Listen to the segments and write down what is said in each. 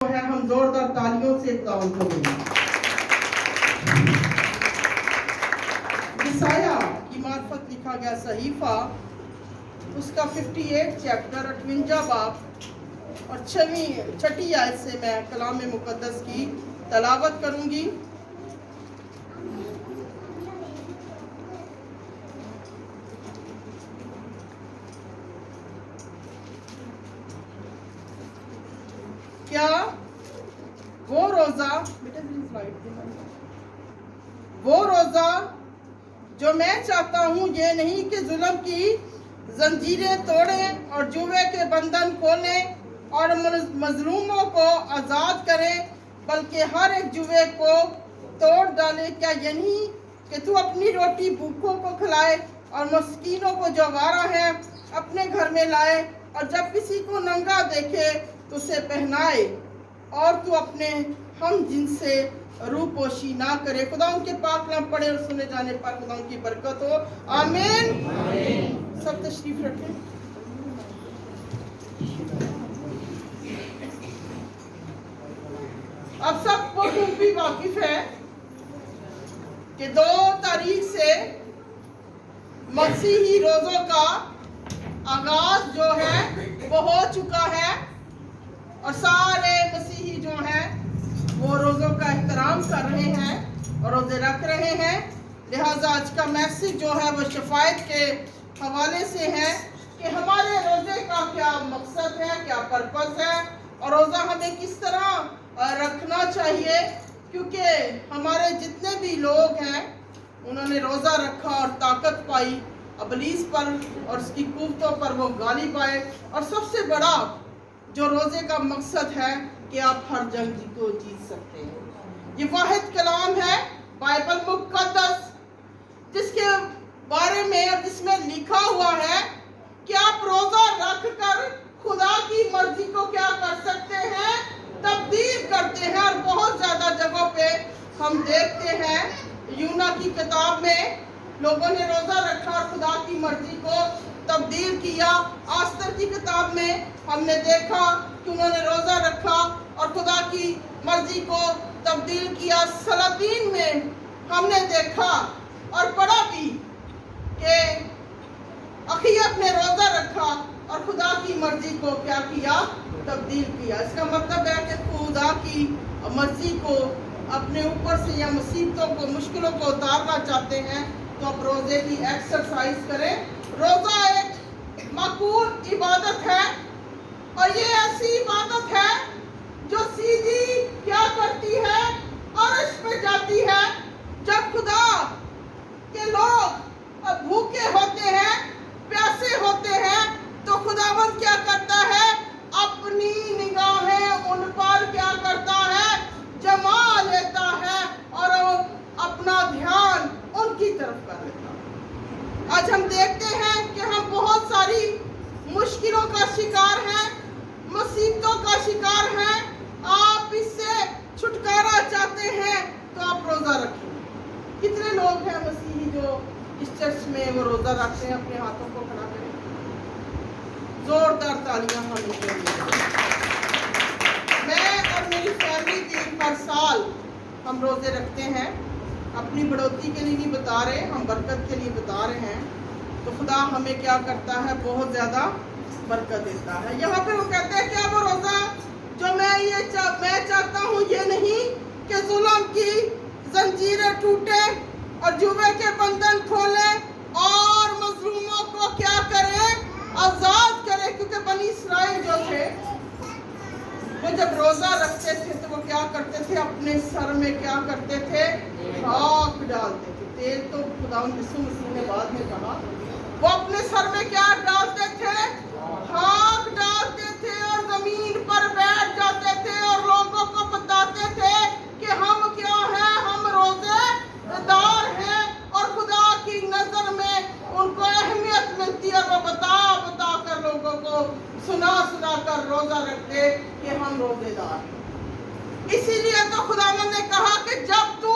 ہے ہم زوردار تالیوں سے تعاون کریں گے۔ یسایہ کی معرفت لکھا گیا صحیفہ، اس کا 58 چیپٹر 58 باب اور 6 آیت سے میں کلام مقدس کی تلاوت کروں گی۔ کیا وہ روزہ جو میں چاہتا ہوں یہ نہیں کہ ظلم کی زنجیریں توڑیں اور جوے کے بندھن کھولیں اور مظلوموں کو آزاد کریں، بلکہ ہر ایک جوے کو توڑ ڈالے۔ کیا یہ نہیں کہ تو اپنی روٹی بھوکوں کو کھلائے اور مسکینوں کو جو آوارہ ہیں اپنے گھر میں لائے، اور جب کسی کو ننگا دیکھے تو اسے پہنائے، اور تو اپنے ہم جن سے روح پوشی نہ کرے۔ خدا ان کے پاک کلام پڑھے اور سنے جانے پر خدا ان کی برکت ہو، آمین۔ سب تشریف رکھیں۔ اب سب کو بھی واقف ہے کہ 2 تاریخ سے مسیحی روزوں کا آغاز جو ہے وہ ہو چکا ہے، اور سارے مسیحی جو ہیں وہ روزوں کا احترام کر رہے ہیں اور روزے رکھ رہے ہیں۔ لہٰذا آج کا میسج جو ہے وہ شفاعت کے حوالے سے ہے کہ ہمارے روزے کا کیا مقصد ہے، کیا پرپس ہے، اور روزہ ہمیں کس طرح رکھنا چاہیے، کیونکہ ہمارے جتنے بھی لوگ ہیں انہوں نے روزہ رکھا اور طاقت پائی ابلیس پر اور اس کی قوتوں پر، وہ غالب آئے۔ اور سب سے بڑا جو روزے کا مقصد ہے کہ آپ ہر جنگ کو جیت سکتے ہیں۔ یہ واحد کلام ہے بائبل مقدس جس کے بارے میں اور جس میں لکھا ہوا ہے کہ آپ روزہ رکھ کر خدا کی مرضی کو کیا کر سکتے ہیں، تبدیل کرتے ہیں۔ اور بہت زیادہ جگہوں پہ ہم دیکھتے ہیں، یونا کی کتاب میں لوگوں نے روزہ رکھا اور خدا کی مرضی کو تبدیل کیا۔ آستر کی کتاب میں ہم نے دیکھا کہ انہوں نے روزہ رکھا اور خدا کی مرضی کو تبدیل کیا۔ سلاطین میں ہم نے دیکھا اور پڑھا بھی کہ اخیت نے روزہ رکھا اور خدا کی مرضی کو کیا کیا، تبدیل کیا۔ اس کا مطلب ہے کہ خدا کی مرضی کو اپنے اوپر سے یا مصیبتوں کو، مشکلوں کو اتارنا چاہتے ہیں تو آپ روزے کی ایکسرسائز کریں۔ روزہ ایک معقول عبادت ہے، اور یہ ایسی عبادت ہے جو سیدھی کیا کرتی ہے، عرش پہ جاتی ہے۔ جب خدا کے لوگ بھوکے ہوتے ہیں، پیاسے ہوتے ہیں، تو خداوند کیا کرتا ہے، اپنی نگاہیں ان پر کیا کرتا ہے، جما لیتا ہے اور اپنا دھیان ان کی طرف کر لیتا ہے۔ آج ہم دیکھتے ہیں کہ ہم بہت ساری مشکلوں کا شکار ہیں، مصیبتوں کا شکار ہیں۔ آپ اس سے چھٹکارا چاہتے ہیں تو آپ روزہ رکھیں۔ کتنے لوگ ہیں مسیحی جو اس چرچ میں وہ روزہ رکھتے ہیں؟ اپنے ہاتھوں کو کھڑا کریں، زوردار تالیاں ہمیں چاہیے۔ میں اور میری فیملی بھی ہر سال ہم روزے رکھتے ہیں، اپنی بڑھوتی کے لیے نہیں بتا رہے، ہم برکت کے لیے بتا رہے ہیں۔ تو خدا ہمیں کیا کرتا ہے، بہت زیادہ برکت دیتا ہے۔ یہاں پہ وہ کہتے ہیں کہ وہ روزہ جو میں چاہتا ہوں یہ نہیں کہ ظلم کی زنجیریں ٹوٹیں اور جوے کے بندھن کھولیں اور مظلوموں کو کیا کریں، آزاد کریں۔ کیونکہ بنی اسرائیل جو تھے وہ جب روزہ رکھتے تھے تو وہ کیا کرتے تھے، اپنے سر میں کیا کرتے تھے، خاک ڈالتے تھے۔ تیل تو خداوند یسوع مسیح نے بعد میں کہا، وہ اپنے سر میں کیا ڈالتے تھے، خاک ڈالتے تھے، اور زمین پر بیٹھ جاتے تھے اور لوگوں کو بتاتے تھے کہ ہم کیا ہیں، ہم روزے دار ہیں، اور خدا کی نظر میں ان کو اہمیت ملتی، اور وہ بتا بتا کر لوگوں کو سنا کر روزہ رکھتے کہ ہم روزے دار ہیں۔ اسی لیے تو خداوند نے کہا کہ جب تو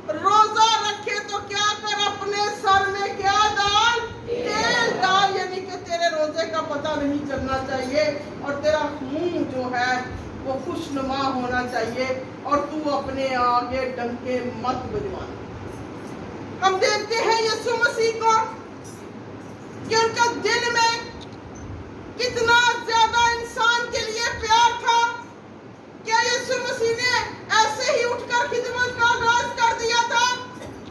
روزہ رکھے تو کیا کر، اپنے سر میں کیا ڈال، تیل ڈال، یعنی کہ تیرے روزے کا پتہ نہیں چلنا چاہیے اور تیرا منہ جو ہے वो खुशनुमा होना चाहिए और तू अपने आगे डंके मत बजवाना। हम देखते हैं यीशु मसीह को कि उनका दिल में कितना ज्यादा इंसान के लिए प्यार था। क्या यीशु मसीह ने ऐसे ही उठकर खिदमत का आगाज कर दिया था?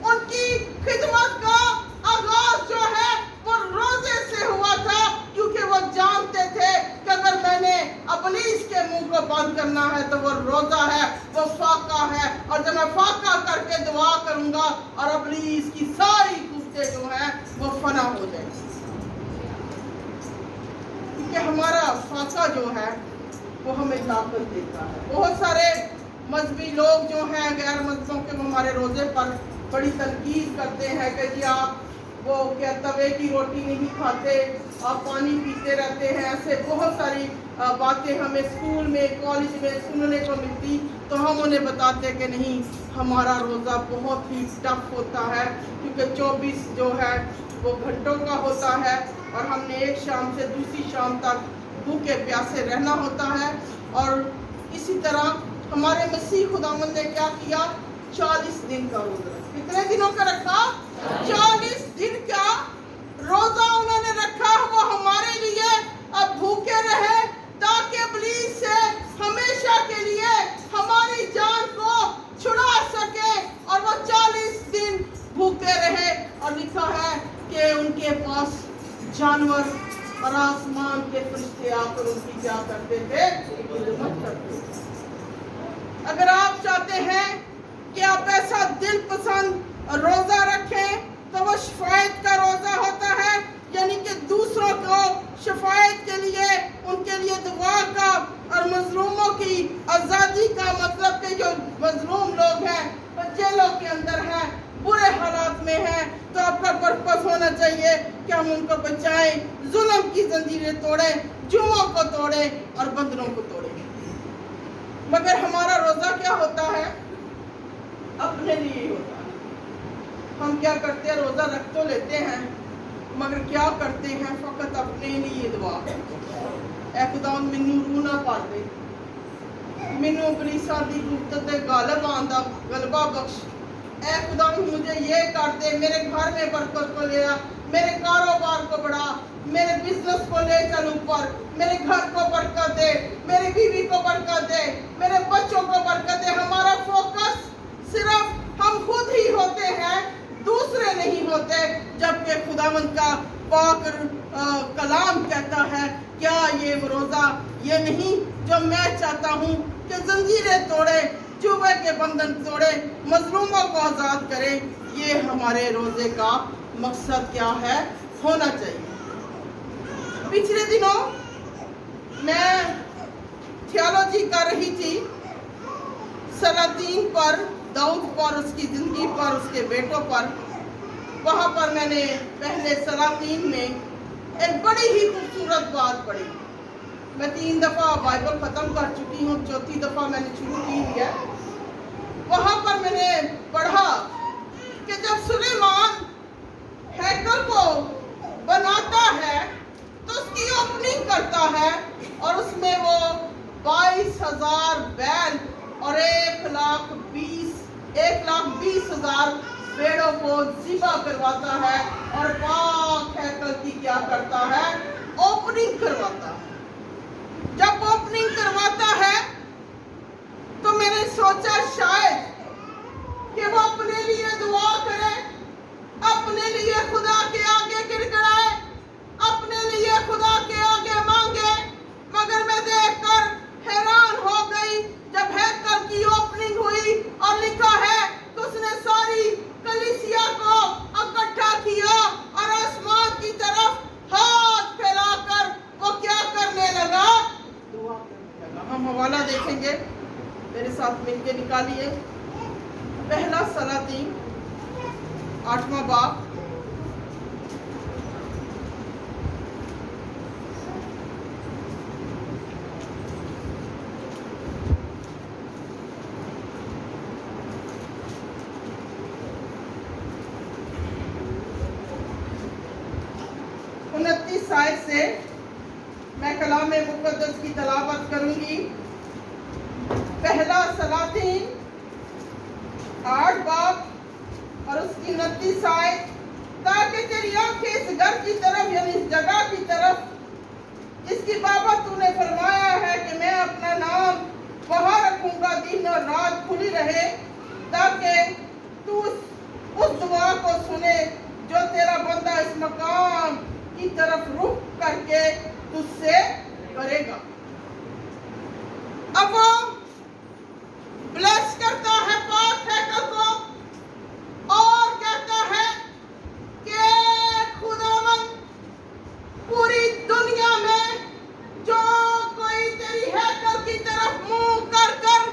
उनकी खिदमत का आगाज जो है वो रोजे से हुआ था, क्योंकि वो जानते थे कि अगर मैंने इब्लीस के मुंह को बंद करना है तो वो रोजा है, वो फाका है, और जब मैं फाका करके दुआ करूंगा और इब्लीस की सारी कुफ्ते जो है वो फना हो जाएगी। क्योंकि हमारा फाका जो है वो हमें ताकत देता है। बहुत सारे मजहबी लोग जो हैं गैर मजहबों के, वो हमारे रोजे पर बड़ी तनकीद करते हैं कि जी आप वो क्या तवे की रोटी नहीं खाते, आप पानी पीते रहते हैं। ऐसे बहुत सारी बातें हमें स्कूल में, कॉलेज में सुनने को मिलती, तो हम उन्हें बताते कि नहीं, हमारा रोज़ा बहुत ही टफ होता है, क्योंकि 24 जो है वो घंटों का होता है और हमने एक शाम से दूसरी शाम तक भूखे प्यासे रहना होता है। और इसी तरह हमारे मसीह खुदावंद ने क्या किया? 40 दिन का रोज़ा। कितने दिनों का रखा? 40 दिन का रोज़ा उन्होंने रखा। वो हमारे लिए अब भूखे रहे ताकि इब्लीस से हमेशा के लिए हमारी जान को छुड़ा सके, और वो 40 दिन भूखे रहे। और लिखा है कि उनके पास जानवर और आसमान के फरिश्ते आकर उनकी क्या करते थे? खिदमत करते थे। अगर आप चाहते हैं कि आप ऐसा दिल पसंद रोजा रखें तो वो शफायत का रोजा होता है, यानी कि दूसरों को शफायत के लिए, उनके लिए दुआ का और मजलूमों की आज़ादी का, मतलब कि जो मजलूम लोग हैं, जेलों के अंदर हैं, बुरे हालात में हैं, तो आपका पर्पस होना चाहिए कि हम उनको बचाएं, जुल्म की जंजीरें तोड़ें, जुओं को तोड़ें और बंदरों को तोड़ें। मगर हमारा रोजा क्या होता है? अपने लिए होता है। हम क्या करते हैं? रोजा रख तो लेते हैं, मगर क्या करते हैं? फकत अपने लिए दुआ करते हैं। ऐ खुदा मैनू रूह ना पा दे, मैनू इब्लीसां दी गुफ्त ते गालिब आंदा गलबा बख्श। ऐ खुदा मुझे ये कर दे, मेरे घर में बरकत को ले आ, मेरे कारोबार को बढ़ा, मेरे बिजनेस को ले चल ऊपर, मेरे घर को बरकत दे, मेरी बीवी को बरकत दे, मेरे बच्चों को बरकत दे। हमारा फोकस सिर्फ हम खुद ही होते हैं, दूसरे नहीं होते। जबकि खुदावंद का पाक कलाम कहता है, क्या ये रोजा ये नहीं जो मैं चाहता हूँ कि जंजीरें तोड़े, जुए के बंधन तोड़े, मजलूमों को आज़ाद करे। ये हमारे रोजे का मकसद क्या है? होना चाहिए। पिछले दिनों मैं थियोलॉजी कर रही थी सलातीन पर, दाऊद पर, उसकी ज़िंदगी पर, उसके बेटों पर। वहाँ पर मैंने पहले सलातीन में एक बड़ी ही खूबसूरत बात पढ़ी। मैं 3 दफ़ा बाइबल ख़त्म कर चुकी हूँ, 4थी दफ़ा मैंने शुरू की है। वहाँ पर मैंने पढ़ा कि जब सुलेमान हैकल को बनाता है तो उसकी ओपनिंग करता है, और उसमें वो 22,000 बैल और 1,20,000 भेड़ों को ज़िबा करवाता है, और पाक हैकल की क्या करता है? ओपनिंग करवाता है। जब ओपनिंग करवाता है तो मैंने सोचा शायद कि वो अपने लिए दुआ करे, अपने लिए खुदा के आगे गिड़गिड़ाए, अपने लिए खुदा के आगे मांगे। मगर मैं देखकर हैरान हो गई जब हैकल की ओपनिंग हुई और लिखा है तो उसने सारी कलीसिया को इकट्ठा किया और आसमान की तरफ हाथ फैलाकर वो क्या करने लगा? दुआ करने लगा। हम हवाला देखेंगे, मेरे साथ मिलके निकालिए। पहला सलातीन 8वां बाब, आयत से मैं कलाम मुक़द्दस की तलावत करूंगी। सलातीन 8 बाब और उसकी 29 आयत, ताकि तेरी आंखें इस घर की तरफ यानी इस जगह की तरफ जिसकी बाबत तूने फरमाया है कि मैं अपना नाम वहां रखूंगा, दिन और रात खुली रहे, ताकि तू उस दुआ को सुने जो तेरा बंदा इस मकाम की तरफ रुख करके तुझसे करेगा। अब वो ब्लेस करता है पाक हैकल को और कहता है कि खुदावन पूरी दुनिया में जो कोई तेरी हैकल की तरफ मुंह कर कर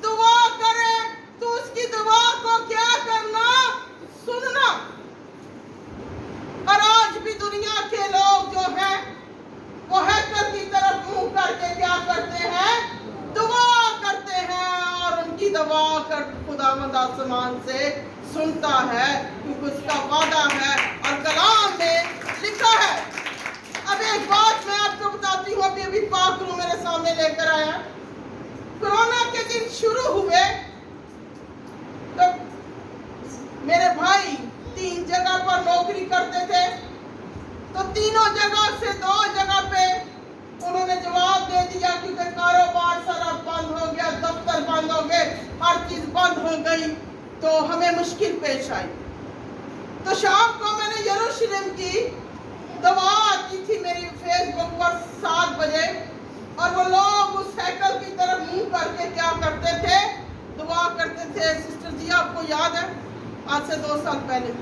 दुआ करे तो उसकी दुआ को क्या करना, सुनना। और आज भी दुनिया के लोग जो हैं वो हैकल की तरफ मुंह करके क्या करते हैं, दुआ करते हैं, और उनकी दुआ कर खुदावंद आसमान से सुनता है, क्योंकि उसका वादा है और कलाम में लिखा है। अब एक बात मैं आपको बताती हूँ, अभी पाक रूम मेरे सामने लेकर आया। कोरोना के दिन शुरू हुए तो मेरे भाई 3 जगह पर नौकरी करते थे, तो तीनों जगह से 2 जगह पे उन्होंने जवाब दे दिया, क्योंकि कारोबार सारा बंद हो गया, दफ्तर बंद हो गए, हर चीज बंद हो गई, तो हमें मुश्किल पेश आई। तो शाम को मैंने यरूशलेम की दवा की थी मेरी फेसबुक पर 7 बजे, और वो लोग उस हैकल की तरफ मुंह करके क्या करते थे, दुआ करते थे। सिस्टर जी आपको याद है आज से 2 साल पहले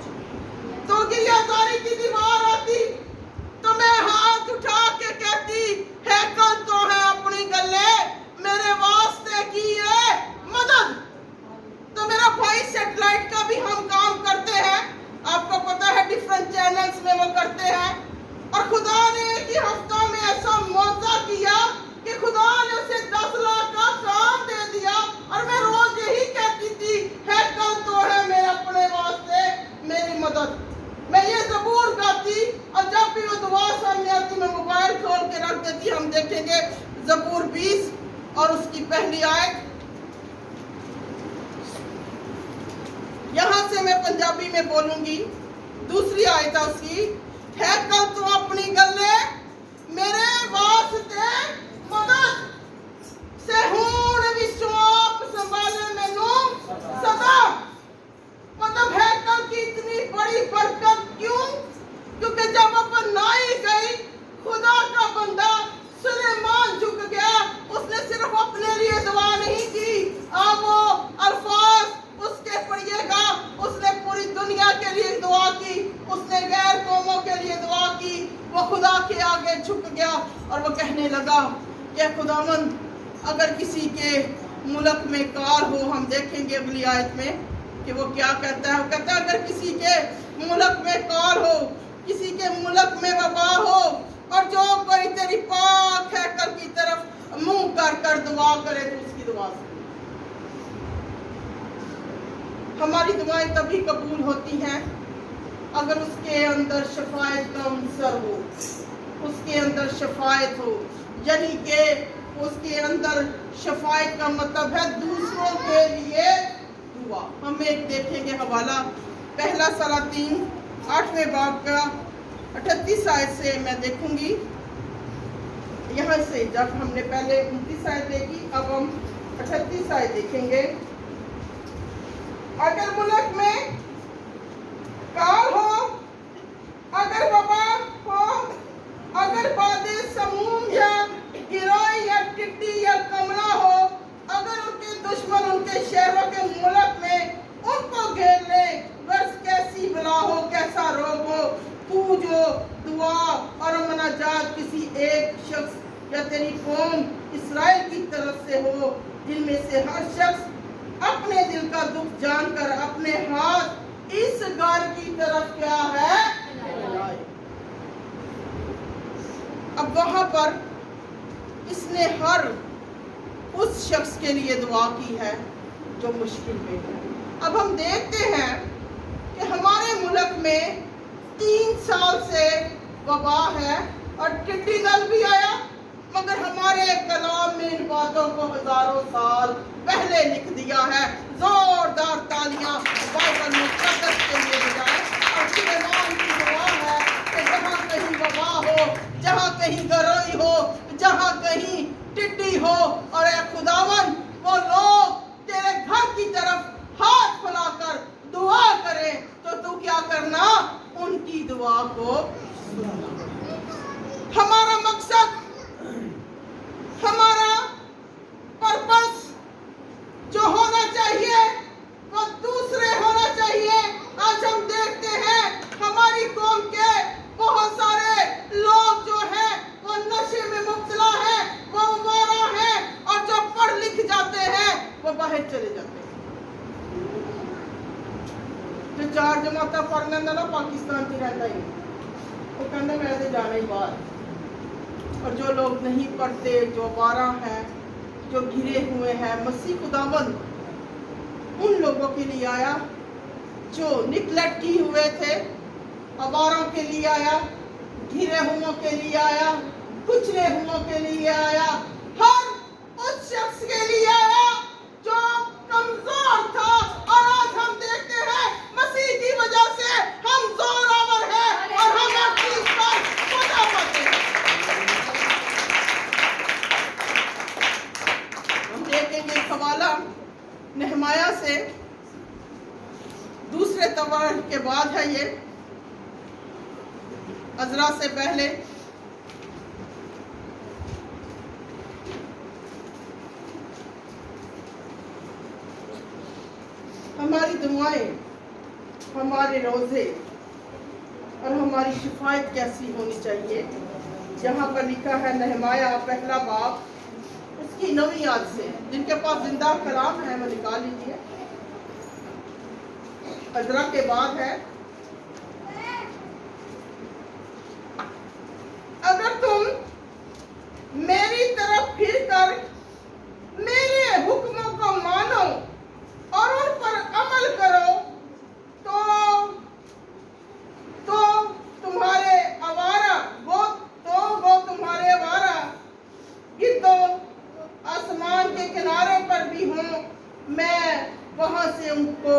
तो गिरजारी की दीवार आती तो मैं हाथ उठा के कहती हैकल तो है अपनी गले मेरे वास्ते की है मदद। तो मेरा भाई सैटेलाइट का भी हम काम करते हैं, आपको पता है डिफरेंट चैनल्स में वो करते हैं, और खुदा ने एक ही हफ्ता में ऐसा मौका किया कि खुदा ने उसे 10 लाख का काम दे दिया। और मैं रोज यही कहती थी हैकल तो है मेरे अपने वास्ते मेरी मदद। मैं ये ज़बूर गाती, और जब भी वो दुआ सामने आती मैं मोबाइल खोल के रख देती। हम देखेंगे ज़बूर 20 और उसकी पहली आयत। यहाँ से मैं पंजाबी में बोलूंगी, दूसरी आयत है उसकी, हैकल तो अपनी गले मेरे वास्ते मदद से हुण विचों आप संभाले मैनू सदा। मतलब हैकल की इतनी बड़ी बरकत क्यों? क्योंकि जब अपनाई गई, खुदा का बंदा सुलेमान झुक गया। उसने सिर्फ अपने लिए दुआ नहीं की, अब वो अल्फाज उसके पढ़िएगा, उसने पूरी दुनिया के लिए दुआ की, उसने गैर कौमों के लिए दुआ की। वो खुदा के आगे झुक गया और वो कहने लगा कि खुदावंद अगर किसी के मुल्क में काल हो, हम देखेंगे अगली आयत में कि वो क्या कहता है। वो कहता है अगर किसी के मुल्क में काल हो, किसी के मुल्क में वबा हो, और जो कोई तेरी पाक हैकल की तरफ मुंह कर कर दुआ करे तो उसकी दुआ से हमारी दुआएं तभी कबूल होती हैं अगर उसके अंदर शफायत का अंसर हो, उसके अंदर शफायत हो। यानी कि उसके अंदर शफायत का मतलब है दूसरों के लिए दुआ। हम एक देखेंगे हवाला, पहला सलातीन 8वें बाब का 38 आयत से मैं देखूंगी। यहाँ से जब हमने पहले 29 आयत देखी, अब हम 38 आयत देखेंगे। अगर मुल्क में काल हो, अगर वबा हो, अगर बादे समूम या गिरोह या टिड्डी या कमला हो, अगर उनके दुश्मन उनके शहरों के मुल्क में उनको घेर ले, वर्ष कैसी बला हो, कैसा रोग हो, तू जो दुआ और मनाजात किसी एक शख्स या तेरी कौम इस्राएल की तरफ से हो, जिनमें से हर शख्स अपने दिल का दुख जानकर अपने हाथ इस घर की तरफ क्या है फैलाए। अब वहां पर इसने हर उस शख्स के लिए दुआ की है जो मुश्किल में है। अब हम देखते हैं कि हमारे मुल्क में 3 साल से वबा है और टिड्डी दल भी आया, मगर हमारे कलाम में इन बातों को हजारों साल पहले लिख दिया कहीं गरोई हो, जहाँ कहीं टिड्डी हो, और ए खुदावन वो लोग तेरे घर की तरफ हाथ फैलाकर दुआ करें तो तू क्या करना, उनकी दुआ को सुनना। हमारा मकसद, हमारा पर्पस जो होना चाहिए वो दूसरे होना चाहिए। आज हम देखते हैं हमारी कौम के बहुत सारे लोग जो हैं वो नशे में मुब्तला हैं, वो आवारा हैं, और जो पढ़ लिख जाते हैं वो बाहर चले जाते हैं। जो 4 जमाता पढ़ लेंदा ना पाकिस्तान की रहता ही, वो कहना मैं तो जाना ही बाहर। और जो लोग नहीं पढ़ते, जो आवारा हैं, जो घिरे हुए हैं, मसीह खुदावंद उन लोगों के लिए आया जो निगलेक्ट किए हुए थे, आवारों के लिए आया, घिरे हुओं के लिए आया, कुचले हुओं के लिए आया, हर उस शख्स के लिए आया जो कमजोर था। और आज हम देखते हैं मसीह की वजह से हम जोरावर हैं और हम हर चीज पर खुदा पाते हैं। हम देखेंगे हवाला नेहमाया से, दूसरे तवार के बाद है ये, अजरा से पहले। हमारी दुआएं, हमारे रोजे और हमारी शिफायत कैसी होनी चाहिए। यहाँ पर लिखा है नेहमाया पहला बाब उसकी 9वीं आयत से। जिनके पास जिंदा कलाम है वो निकाल लीजिए। अजरा के बाद है, अगर तुम मेरी तरफ फिरकर मेरे हुक्मों को मानो और उन पर अमल करो तो तुम्हारे आवारा वो तुम्हारे आवारा गिद्धों आसमान के किनारे पर भी हों, मैं वहां से उनको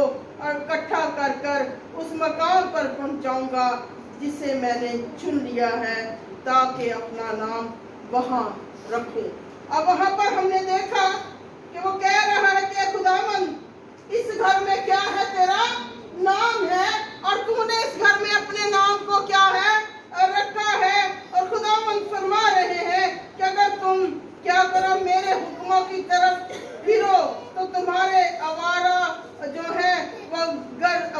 इकट्ठा कर कर उस मकाम पर पहुंचाऊंगा जिसे मैंने चुन लिया है, ताकि अपना नाम वहां रखूं। अब वहां पर हमने देखा कि वो कह रहा है कि खुदावन इस घर में क्या है, तेरा नाम है, और तूने इस घर में अपने नाम को क्या है रखा है। और खुदावन फरमा रहे हैं कि अगर तुम क्या करो, मेरे हुक्मों की तरफ फिरो तो तुम्हारे आवारा जो है वो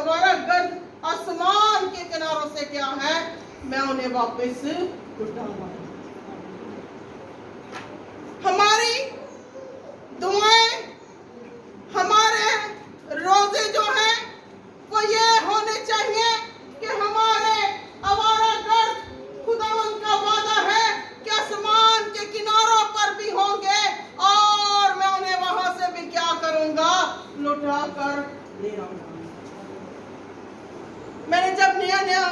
आवारा गर्द आसमान के किनारों से क्या है, मैं उन्हें वापस लौटाऊंगा। हमारी दुआएं, हमारे रोजे जो हैं वो ये होने चाहिए कि हमारे आवारा गर्द, खुदावन का वादा है कि आसमान के किनारों पर भी होंगे और मैं उन्हें वहां से भी क्या करूंगा, लौटा कर ले आऊंगा। मैंने जब नया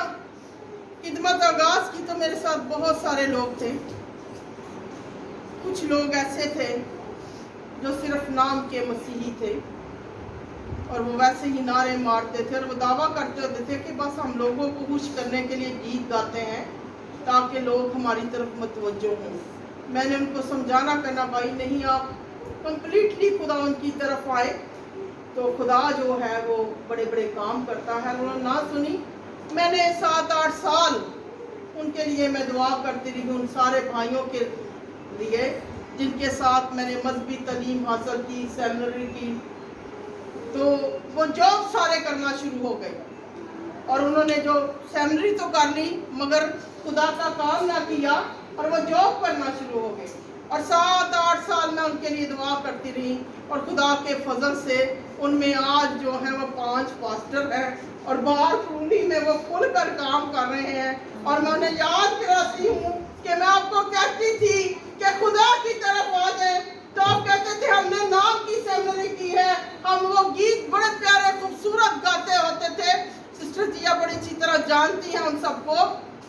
खिदमत आगाज की तो मेरे साथ बहुत सारे लोग थे। कुछ लोग ऐसे थे जो सिर्फ नाम के मसीही थे और वो वैसे ही नारे मारते थे और वो दावा करते होते थे कि बस हम लोगों को खुश करने के लिए गीत गाते हैं ताकि लोग हमारी तरफ मुतवज्जो हों। मैंने उनको समझाना करना, भाई नहीं, आप कंप्लीटली खुदा उनकी तरफ आए तो खुदा जो है वो बड़े बड़े काम करता है। उन्होंने ना सुनी। मैंने 7-8 साल उनके लिए मैं दुआ करती रही, उन सारे भाइयों के लिए जिनके साथ मैंने मजहबी तालीम हासिल की, सेमिनरी की। तो वो जॉब सारे करना शुरू हो गए और उन्होंने जो सेमिनरी तो कर ली मगर खुदा का काम ना किया और वो जॉब करना शुरू हो गए। और 7-8 साल मैं उनके लिए दुआ करती रही और खुदा के फजल से उनमें आज जो है वो 5 पास्टर हैं और बाहर कुंडी में वो खुल कर काम कर रहे हैं। और मैं उन्हें याद कराती हूँ कि मैं आपको कहती थी कि खुदा की तरफ आ जाए तो आप कहते थे हमने नाम की सेमिनरी की है, हम वो गीत बड़े प्यारे खूबसूरत गाते होते थे। सिस्टर जिया बड़ी अच्छी तरह जानती हैं हम सबको,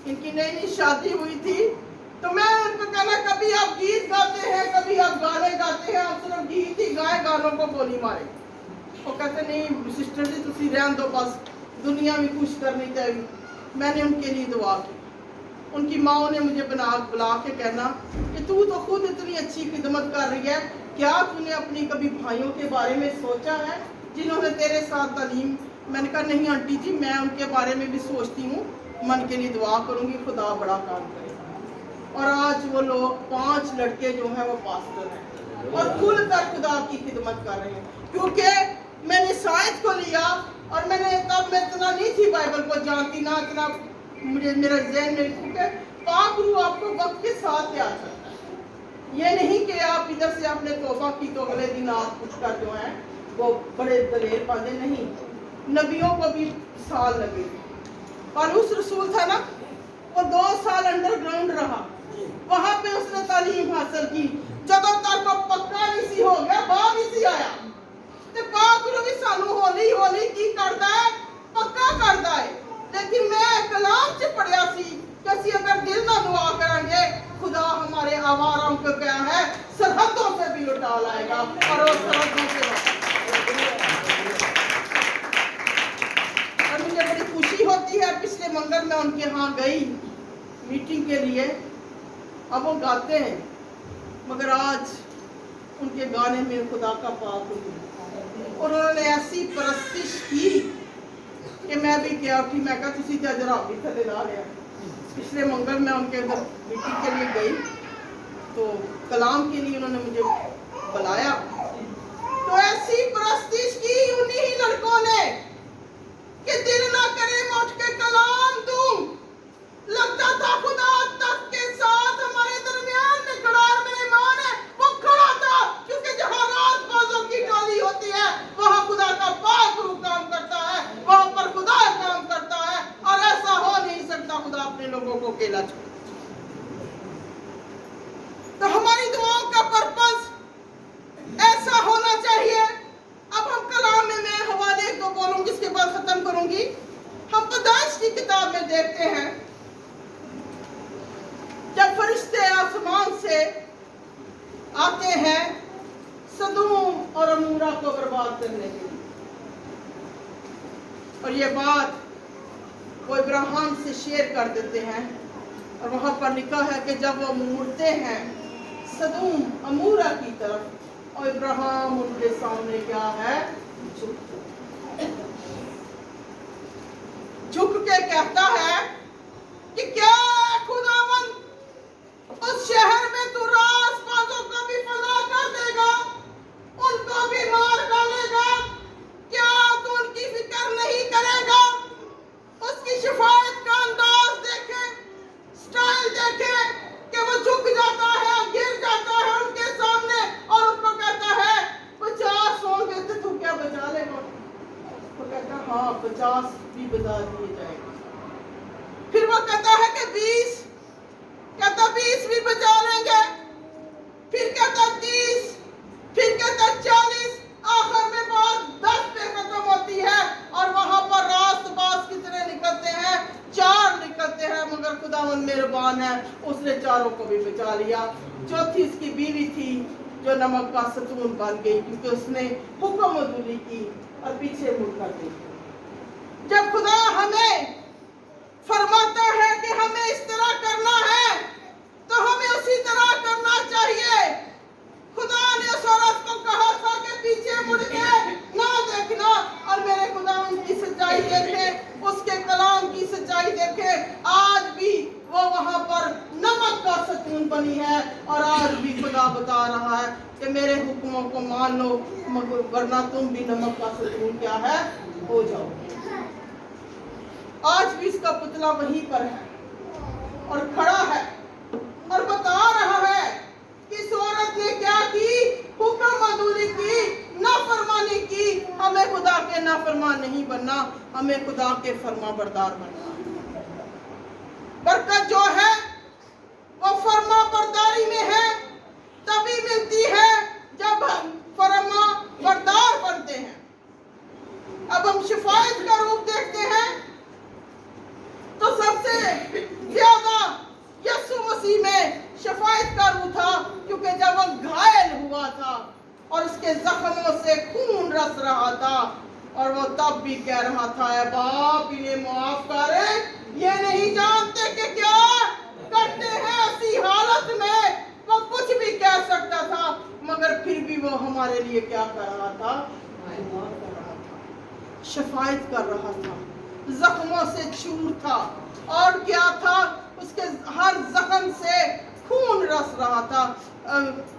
इनकी नई नई शादी हुई थी। तो मैं उनको कहना, कभी आप गीत गाते हैं, कभी आप गाने गाते हैं, आप सिर्फ गीत ही गाए, गानों को बोली मारे। वो कहते नहीं सिस्टर जी तुसी रहन दो, बस दुनिया भी खुश करनी चाहिए। मैंने उनके लिए दुआ की ان کی ماں نے مجھے بلا کے کہنا کہ تو خود اتنی اچھی خدمت کر رہی ہے، کیا تو نے اپنی کبھی بھائیوں کے بارے میں سوچا ہے جنہوں نے تیرے ساتھ تعلیم؟ میں نے کہا نہیں آنٹی جی، میں ان کے بارے میں بھی سوچتی ہوں، من کے لیے دعا کروں گی، خدا بڑا کام کرے۔ اور آج وہ لوگ 5 لڑکے جو ہیں وہ پاسٹر ہیں اور کھل کر خدا کی خدمت کر رہے ہیں، کیونکہ میں نے سائنس کو لیا اور میں اتنا نہیں تھی بائبل کو جانتی، نہ اتنا میرا ذہن میں، کیونکہ پاک روح آپ کو وقت کے ساتھ یاد کرتا ہے۔ یہ نہیں کہ آپ ادھر سے آپ نے توبہ کی تو اگلے دن آپ کچھ کر جو ہیں وہ بڑے دلیر باندھے، نہیں، نبیوں کو بھی سال لگے۔ پالوس رسول تھا نا، وہ 2 سال انڈر گراؤنڈ رہا، وہاں پہ اس نے تعلیم حاصل کی، جب تک وہ پکا نہیں سی ہو گیا، باہر نہیں سی آیا۔ تے پاک روح بھی سانو ہولی ہولی کی کردا ہے، پکا کردا ہے۔ لیکن میں کلام سے پڑھیا سی کہ اسی اگر دل نہ دعا کریں گے، خدا ہمارے آواروں کو کیا ہے سرحدوں سے بھی لٹا لائے گا، اور وہ سرحدوں سے اور مجھے بڑی خوشی ہوتی ہے۔ پچھلے منگل میں ان کے ہاں گئی میٹنگ کے لیے، اب وہ گاتے ہیں مگر آج ان کے گانے میں خدا کا پاک اور انہوں نے ایسی پرستش کی کہ میں بھی کیا اٹھی، میں کہا تسی تے جرا بھی تھلے لا لیا۔ پچھلے منگل میں ان کے ادھر میٹنگ کے لیے گئی تو کلام کے لیے انہوں نے مجھے بلایا، تو ایسی پرستش کی انہی ہی لڑکوں نے کہ دل نہ کرے میں اٹھ کے کلام دوں۔ لگتا تھا خدا تخت کے ساتھ ہمارے درمیان میں کھڑا، اور میرے ماں نے وہ کھڑا تھا، کیونکہ جہاں راز بازوں کی ٹولی ہوتی ہے وہاں خدا کا پاک روح کام کرتا ہے، وہاں پر خدا کام کرتا ہے، اور ایسا ہو نہیں سکتا خدا اپنے لوگوں کو اکیلا چھوڑے۔ تو ہماری دعاؤں کا پرپس ایسا ہونا چاہیے۔ اب ہم کلام میں حوالے کو بولوں گی، اس کے بعد ختم کروں گی۔ ہم پیدائش کی کتاب میں دیکھتے ہیں جب فرشتے آسمان سے آتے ہیں سدوم اور عمورہ کو برباد کرنے کے لیے، اور یہ بات وہ ابراہیم سے شیئر کر دیتے ہیں، اور وہاں پر لکھا ہے کہ جب وہ مڑتے ہیں سدوم عمورہ کی طرف، اور ابراہیم ان کے سامنے کیا ہے جھک کے کہتا ہے کہ کیا خداوند اس شہر میں تو راز بازوں کو بھی فنا کر دے گا، ان کو بھی مار ڈالے گا، کیا تو ان کی فکر نہیں کرے گا؟ اس کی شفاعت کا انداز دیکھیں، سٹائل دیکھیں کہ وہ جھک جاتا ہے، گر جاتا ہے ان کے سامنے، اور ان کو کہتا ہے 50 ہوں گے تو کیا بچا لے گا؟ وہ کہتا ہے ہاں 50 بھی بتا دیے جائے گا۔ پھر وہ کہتا ہے کہ 20، کہتا 20 بھی بچا لیں گے، پھر کہتا 30، پھر کہتا 40، آخر میں بات 10 پہ ختم ہوتی ہے، اور وہاں پر راست باز کتنے نکلتے ہیں؟ 4 نکلتے ہیں، مگر خداوند مہربان ہے، اس نے 4 کو بھی بچا لیا۔ چوتھی اس کی بیوی تھی جو نمک کا ستون بن گئی، کیونکہ اس نے حکم عدولی کی اور پیچھے مڑ کر دیکھا۔ جب خدا ہمیں فرماتا ہے کہ ہمیں اس طرح کرنا ہے تو ہمیں اسی طرح کرنا چاہیے۔ خدا نے اس عورت کو کہا تھا کہ پیچھے مڑ کے نہ دیکھنا، اور میرے خدا ان کی سچائی دیکھے، اس کے کلام کی سچائی دیکھے، آج بھی وہ وہاں پر نمک کا ستون بنی ہے، اور آج بھی خدا بتا رہا ہے کہ میرے حکموں کو مان لو، ورنہ تم بھی نمک کا ستون کیا ہے ہو جاؤ۔ آج بھی اس کا پتلا وہیں پر ہے اور کھڑا ہے اور بتا رہا ہے کہ اس عورت نے کیا کی، حکم عدولی کی، نافرمانی کی۔ ہمیں خدا کے نافرمان نہیں بننا، ہمیں خدا کے فرما بردار بننا۔ برکت جو ہے وہ فرما برداری میں ہے، تبھی ملتی ہے جب ہم فرما بردار بنتے ہیں۔ اب ہم شفاعت کا روپ دیکھتے ہیں تو سب سے زیادہ یسوع مسیح میں شفاعت کا روح تھا، کیونکہ جب وہ گھائل ہوا تھا اور اس کے زخموں سے خون رس رہا تھا، اور وہ تب بھی کہہ رہا تھا اے باپ انہیں معاف کر، یہ نہیں جانتے کہ کیا بیٹے ہیں ایسی حالت میں وہ کچھ بھی کہہ سکتا تھا، مگر پھر بھی وہ ہمارے لیے کیا کر رہا تھا؟ دعا کر رہا تھا، شفاعت کر رہا تھا، زخموں سے چور تھا، اور کیا تھا؟ اس کے ہر زخم سے خون رس رہا تھا۔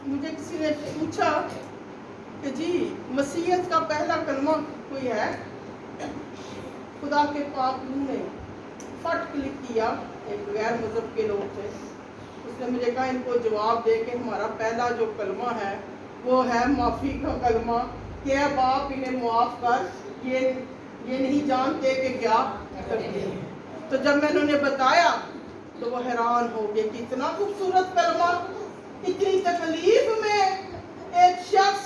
مجھے کسی نے پوچھا کہ جی مسیحیت کا پہلا کلمہ کوئی ہے؟ خدا کے پاک روح نے فٹ کلک کیا، ایک غیر مذہب کے لوگ تھے، اس نے مجھے کہا ان کو جواب دے کہ ہمارا پہلا جو کلمہ ہے وہ ہے معافی کا کلمہ کہ اے باپ انہیں معاف کر، یہ نہیں جانتے کہ کیا کرتے ہیں۔ تو جب میں نے انہیں بتایا تو وہ حیران ہو گئے کہ اتنا خوبصورت کلمہ، اتنی تکلیف میں ایک شخص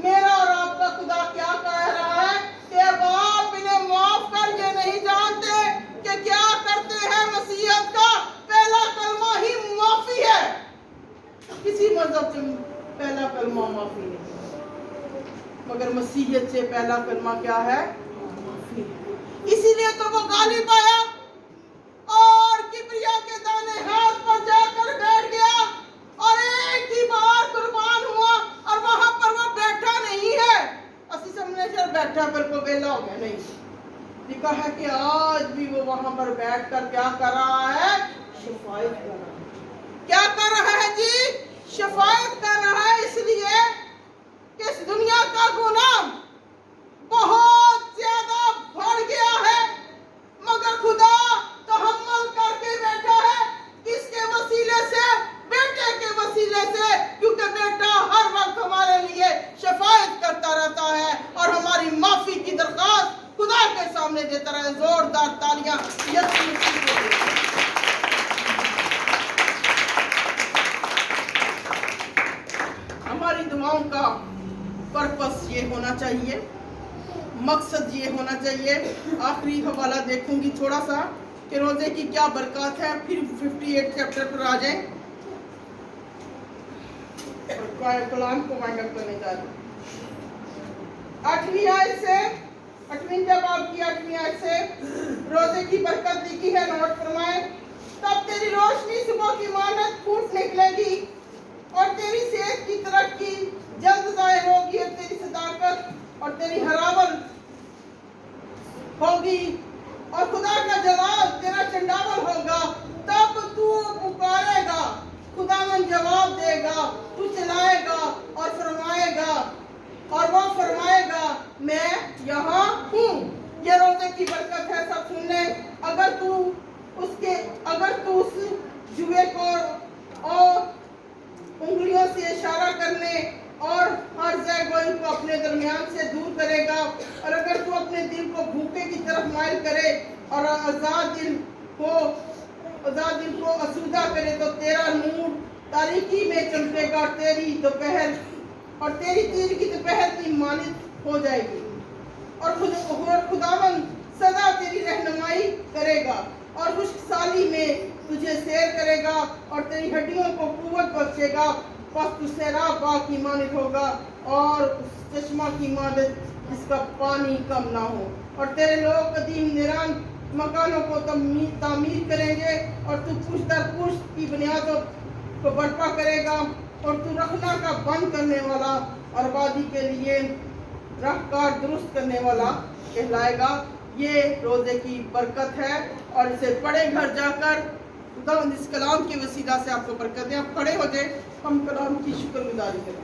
میرا اور آپ کا خدا کیا کہہ رہا ہے کہ اے باپ انہیں معاف کر، یہ نہیں جانتے کہ کیا کرتے ہیں۔ مسیحیت کا پہلا کلمہ ہی معافی ہے، کسی مذہب سے پہلا کلمہ معافی نہیں، مگر مسیحیت سے پہلا کلمہ کیا ہے؟ معافی ہے۔ اسی لیے تو وہ غالب آیا اور کبریا کے دانے ہاتھ پر جا کر بیٹھ گیا اور ایک ہی بار قربان ہوا، اور وہاں پر وہ بیٹھا نہیں ہے، اسی سمجھنے سے بیٹھا پر کو بیلا ہو گیا، نہیں، لکھا ہے کہ آج بھی وہ وہاں پر بیٹھ کر کیا کر رہا ہے؟ شفاعت کر رہا ہے۔ کیا کر رہا ہے جی؟ شفاعت کر رہا ہے، اس لیے کہ اس دنیا کا گناہ بہت زیادہ بڑھ گیا ہے، مگر خدا تحمل کر کے بیٹھا ہے، کس کے وسیلے سے؟ بیٹے کے وسیلے سے، کیونکہ بیٹا ہر وقت ہمارے لیے شفاعت کرتا رہتا ہے اور ہماری معافی کی درخواست خدا کے سامنے دیتا رہے۔ زوردار تالیاں یسوع مسیح کے لیے۔ ہماری دعاؤں کا پرپس یہ ہونا چاہیے، مقصد یہ ہونا چاہیے۔ آخری حوالہ دیکھوں گی تھوڑا سا کہ روزے کی کیا برکات ہے، پھر 58 چیپٹر پر آ جائیں اور کلام کو وائنڈ اپ کرنے جا رہے ہیں۔ 8ویں آیت سے، 8ویں جب آپ کی 8ویں آیت سے روزے کی برکت لکھی ہے، نوٹ فرمائیں۔ تب تیری روشنی صبح کی مانند پھوٹ نکلے گی اور تیری صحت کی ترقی جلد ظاہر ہوگی، اور تیری صداقت اور تیری حراول ہوگی، اور خدا کا جلال تیرا چنڈاول ہوگا۔ تب تو پکارے گا، خداوند جواب دے گا، تو چلائے گا اور فرمائے گا، اور وہ فرمائے گا میں یہاں ہوں۔ یہ روزے کی برکت ہے، سب سن لیں۔ اگر تو اس جوئے کو اور انگلیوں سے اشارہ کرنے اور ہر زیگوئی کو اپنے درمیان سے دور کرے گا، اور اگر تو اپنے دل کو بھوکے کی طرف مائل کرے اور آزاد دل کو آسودہ کرے، تو تیرا نور تاریکی میں چمکے گا، تیری تیر کی دوپہر کی مانند ہو جائے گی، اور خداوند سدا تیری رہنمائی کرے گا اور خشک سالی میں تجھے سیر کرے گا اور تیری ہڈیوں کو قوت بخشے گا۔ پس تو سیراب باغ کی مانند ہوگا اور اس چشمہ کی مانند جس کا پانی کم نہ ہو، اور تیرے لوگ قدیم نیران مکانوں کو تعمیر کریں گے، اور تو پشت در پشت کی بنیادوں کو برپا کرے گا، اور تو رخنا کا بند کرنے والا اور آبادی کے لیے رہکار درست کرنے والا کہلائے گا۔ یہ روزے کی برکت ہے، اور اسے پڑھے گھر جا کر، خدا اس کلام کے وسیلہ سے آپ کو برکت دے۔ آپ کھڑے ہو جائیں، ہم کلام کی شکر گزاری کریں۔